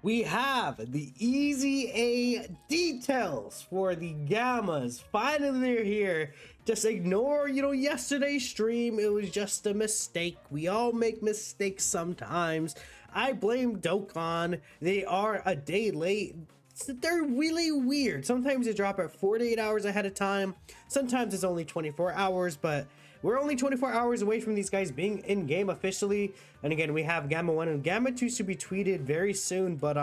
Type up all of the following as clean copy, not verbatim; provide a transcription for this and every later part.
We have the EZA details for the Gammas. Finally, they're here. Just ignore, yesterday's stream. It was just a mistake. We all make mistakes sometimes. I blame Dokkan. They are a day late. They're really weird. Sometimes they drop at 48 hours ahead of time. Sometimes it's only 24 hours, but we're only 24 hours away from these guys being in game officially. And again, we have Gamma 1 and Gamma 2 to be tweeted very soon. But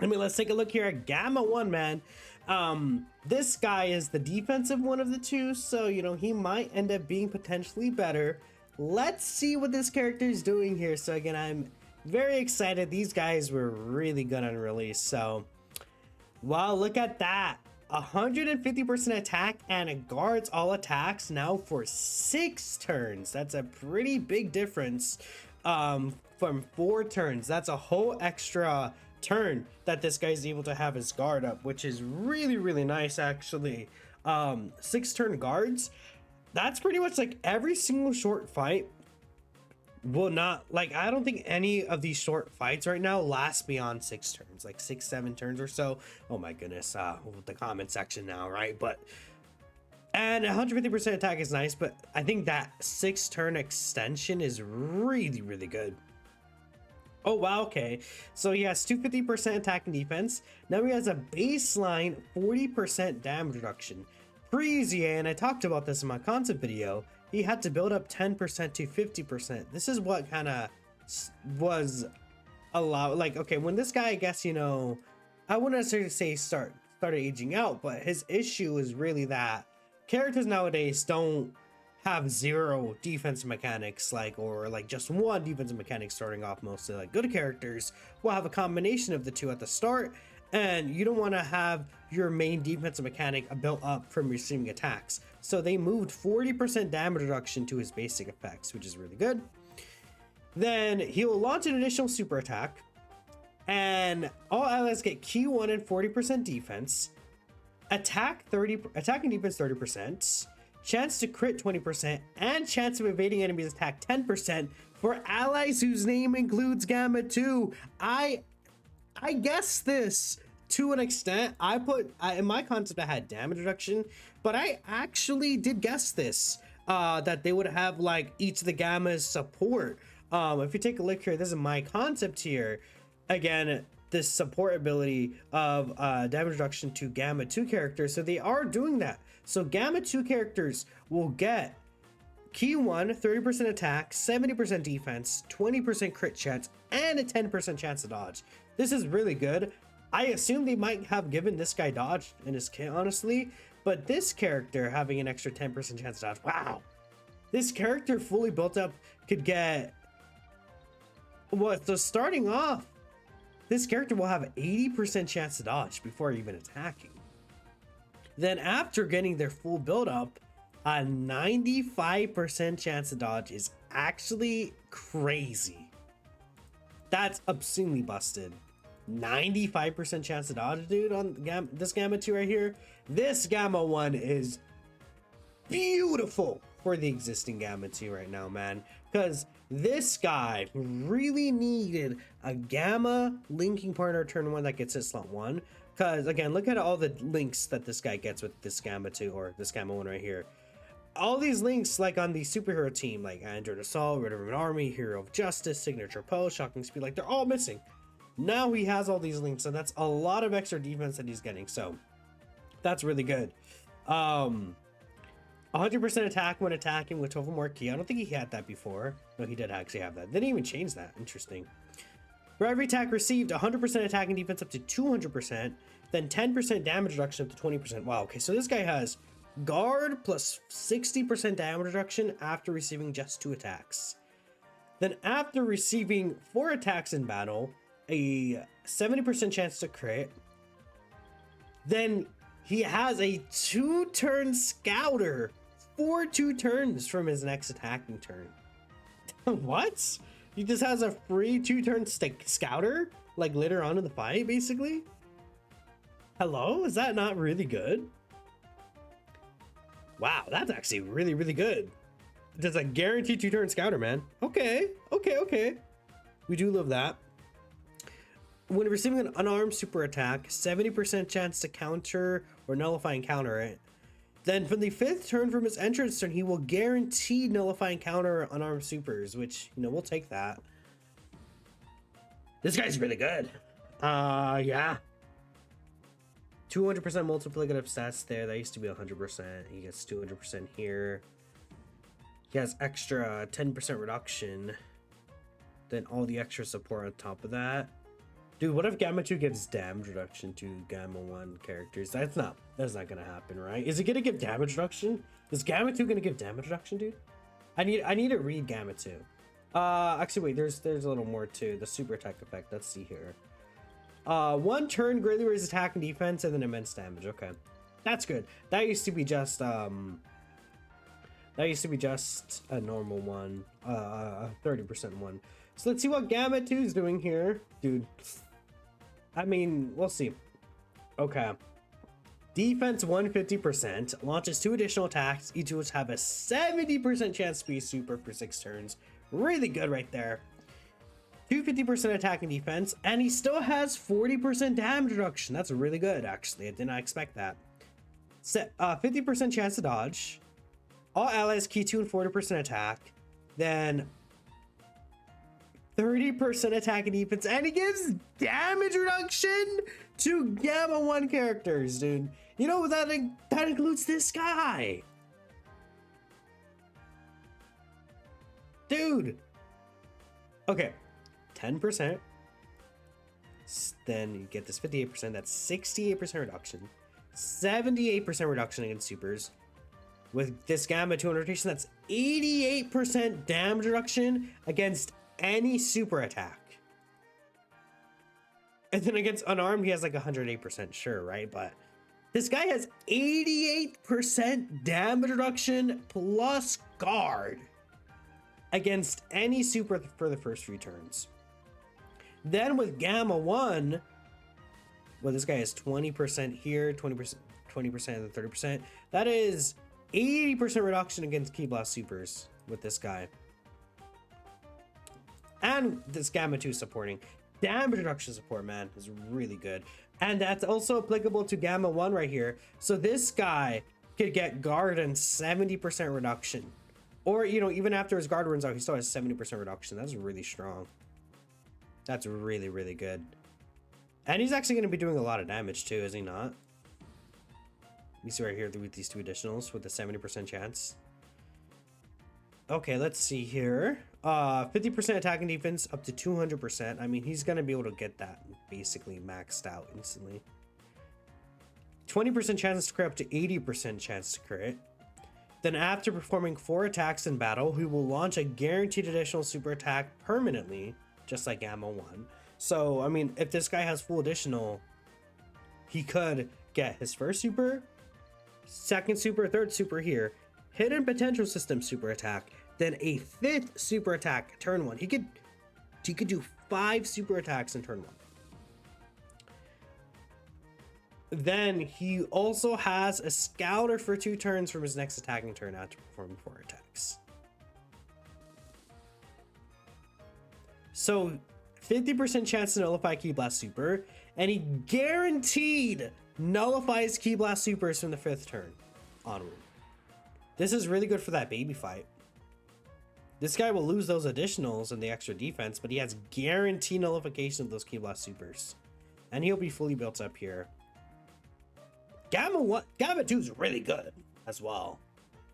let's take a look here at Gamma 1, man. This guy is the defensive one of the two, so he might end up being potentially better. Let's see what this character is doing here. So again, I'm very excited. These guys were really good on release. So wow, look at that. 150% attack and it guards all attacks now for 6 turns. That's a pretty big difference from 4 turns. That's a whole extra turn that this guy's able to have his guard up, which is really nice actually. 6 turn guards. That's pretty much like every single short fight will not, like, I don't think any of these short fights right now last beyond 6 turns, like 6-7 turns or so. Oh my goodness, the comment section now, right? But and 150% attack is nice, but I think that 6 turn extension is really good. Oh wow, okay, so he has 250% attack and defense. Now he has a baseline 40% damage reduction. Pre-EZA, and I talked about this in my concept video, he had to build up 10% to 50%. This is what kind of was allowed. Like, okay, when this guy, I guess, I wouldn't necessarily say started aging out, but his issue is really that characters nowadays don't have 0 defense mechanics, or just 1 defensive mechanic starting off. Mostly like good characters will have a combination of the 2 at the start, and you don't want to have your main defensive mechanic built up from receiving attacks. So they moved 40% damage reduction to his basic effects, which is really good. Then he will launch an additional super attack, and all allies get key 1 and 40% defense, attack and defense 30%, chance to crit 20%, and chance of evading enemies attack 10% for allies whose name includes Gamma 2. I guess this to an extent. In my concept I had damage reduction, but I actually did guess this, that they would have like each of the Gammas support. If you take a look here, this is my concept here. Again, this support ability of damage reduction to Gamma 2 characters. So they are doing that. So Gamma 2 characters will get key 1, 30% attack, 70% defense, 20% crit chance, and a 10% chance to dodge. This is really good. I assume they might have given this guy dodge in his kit, honestly, but this character having an extra 10% chance to dodge, wow. This character fully built up could get what? So starting off, this character will have 80% chance to dodge before even attacking. Then after getting their full build up, a 95% chance to dodge is actually crazy. That's obscenely busted. 95% chance to dodge, dude, on this Gamma 2 right here. This Gamma 1 is beautiful for the existing Gamma 2 right now, man, because this guy really needed a Gamma linking partner turn 1 that gets hit slot 1. Because again, look at all the links that this guy gets with this Gamma 2 or this Gamma 1 right here. All these links, like on the superhero team, like Android Assault, Red Ribbon Army, Hero of Justice, Signature Pose, Shocking Speed, like they're all missing. Now he has all these links, and that's a lot of extra defense that he's getting, so that's really good. 100% attack when attacking with 12 or more key. I don't think he had that before. No, he did actually have that. They didn't even change that. Interesting. For every attack received, 100% attack and defense up to 200%, then 10% damage reduction up to 20%. Wow, okay, so this guy has guard plus 60% damage reduction after receiving just 2 attacks. Then after receiving 4 attacks in battle, a 70% chance to crit. Then he has a 2-turn scouter for 2 turns from his next attacking turn. What? He just has a free 2-turn scouter, like later on in the fight, basically? Hello? Is that not really good? Wow, that's actually really good. Just a guaranteed 2-turn scouter, man. Okay. We do love that. When receiving an unarmed super attack, 70% chance to counter or nullify and counter it. Then from the 5th turn from his entrance turn, he will guarantee nullify and counter unarmed supers, which, you know, we'll take that. This guy's really good. Yeah. 200% multiplicative stats there. That used to be 100%. He gets 200% here. He has extra 10% reduction. Then all the extra support on top of that. Dude, what if Gamma 2 gives damage reduction to Gamma 1 characters? That's not gonna happen, right? Is it gonna give damage reduction? Is Gamma 2 gonna give damage reduction, dude? I need to read Gamma 2. Actually wait, there's a little more too. The super attack effect. Let's see here. 1 turn greatly raises attack and defense and then immense damage. Okay. That's good. That used to be just a normal one. 30% one. So let's see what Gamma 2 is doing here. Dude. I mean, we'll see. Okay. Defense 150%. Launches 2 additional attacks, each of which have a 70% chance to be super for 6 turns. Really good right there. 250% attack and defense, and he still has 40% damage reduction. That's really good, actually. I did not expect that. 50% chance to dodge. All allies key 2 and 40% attack. Then 30% attack and defense, and he gives damage reduction to Gamma 1 characters, dude. You know, that includes this guy. Dude. Okay. 10%. Then you get this 58%. That's 68% reduction. 78% reduction against supers. With this Gamma 2 rotation, that's 88% damage reduction against any super attack. And then against unarmed, he has like 108%, sure, right? But this guy has 88% damage reduction plus guard against any super for the first 3 turns. Then with Gamma 1, well, this guy has 20% here, 20%, and 30%. That is 80% reduction against Ki Blast supers with this guy. And this Gamma 2 supporting. Damage reduction support, man, is really good. And that's also applicable to Gamma 1 right here. So this guy could get guard and 70% reduction. Or, you know, even after his guard runs out, he still has 70% reduction. That's really strong. That's really, really good. And he's actually going to be doing a lot of damage too, is he not? You see right here with these 2 additionals with the 70% chance. Okay, let's see here. 50% attack and defense up to 200%. I mean, he's going to be able to get that basically maxed out instantly. 20% chance to crit up to 80% chance to crit. Then after performing 4 attacks in battle, he will launch a guaranteed additional super attack permanently, just like Gamma 1. So, I mean, if this guy has full additional, he could get his first super, second super, third super here, hidden potential system super attack, then a 5th super attack turn 1. He could do 5 super attacks in turn 1. Then he also has a scouter for 2 turns from his next attacking turn after performing 4 attacks. So 50% chance to nullify Ki Blast super, and he guaranteed nullifies Ki Blast supers from the 5th turn onward. This is really good for that baby fight. This guy will lose those additionals and the extra defense, but he has guaranteed nullification of those Ki Blast supers. And he'll be fully built up here. Gamma 2 is really good as well.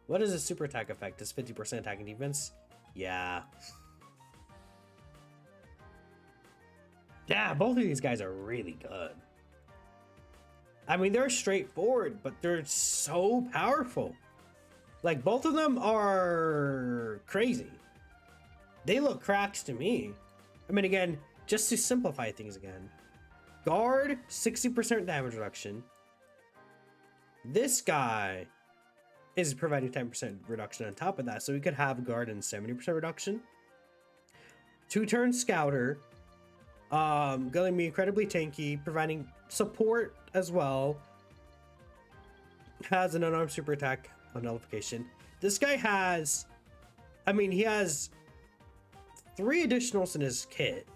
What is his super attack effect? Does 50% attack and defense? Yeah. Yeah, both of these guys are really good. I mean, they're straightforward, but they're so powerful. Like, both of them are crazy. They look cracked to me. I mean, again, just to simplify things again. Guard, 60% damage reduction. This guy is providing 10% reduction on top of that, so we could have guard and 70% reduction. 2-turn scouter, going to be incredibly tanky, providing support as well. Has an unarmed super attack on nullification. This guy has, I mean, he has 3 additionals in his kit.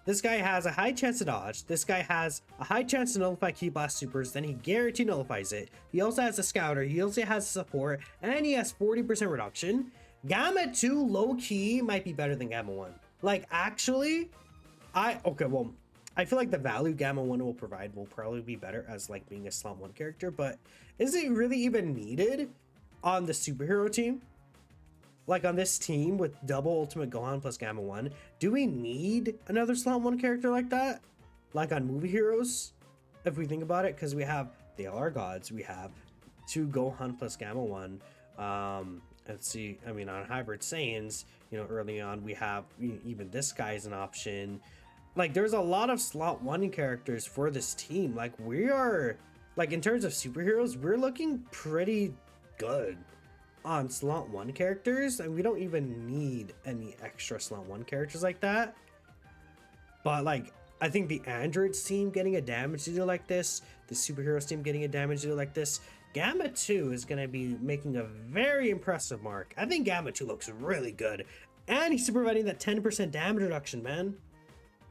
This guy has a high chance to dodge. This guy has a high chance to nullify Ki Blast supers. Then he guaranteed nullifies it. He also has a scouter. He also has support. And he has 40% reduction. Gamma 2 low key might be better than Gamma 1. Like, actually, okay, well, I feel like the value Gamma 1 will provide will probably be better as like being a slot 1 character. But is it really even needed on the superhero team? Like on this team with double Ultimate Gohan plus Gamma 1, do we need another slot 1 character like that? Like on movie heroes, if we think about it, because we have the LR gods, we have 2 Gohan plus Gamma 1. Let's see, I mean, on Hybrid Saiyans, you know, early on, we have even this guy is an option. Like, there's a lot of slot 1 characters for this team. Like, we are, like, in terms of superheroes, we're looking pretty good on slot 1 characters, and we don't even need any extra slot 1 characters like that. But like, I think the androids team getting a damage dealer like this, the superheroes team getting a damage dealer like this, Gamma 2 is going to be making a very impressive mark. I think Gamma 2 looks really good, and he's providing that 10% damage reduction, man.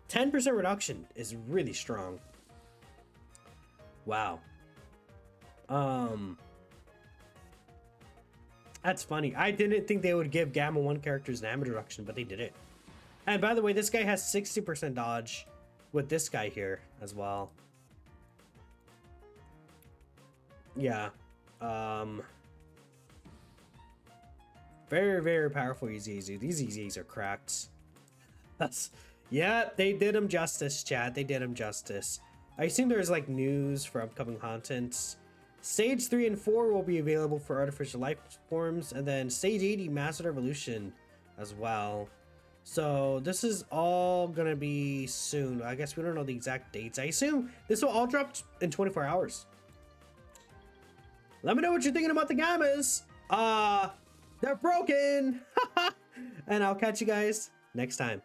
10% reduction is really strong. Wow. That's funny. I didn't think they would give Gamma 1 characters damage reduction, but they did it. And by the way, this guy has 60% dodge with this guy here as well. Yeah. Very, very powerful EZA. These EZAs are cracked. Yeah, they did him justice, chat. They did him justice. I assume there's like news for upcoming contents. Stage 3 and 4 will be available for artificial life forms, and then Stage 80 Master Evolution as well. So this is all gonna be soon. I guess we don't know the exact dates. I assume this will all drop in 24 hours. Let me know what you're thinking about the Gammas. They're broken. And I'll catch you guys next time.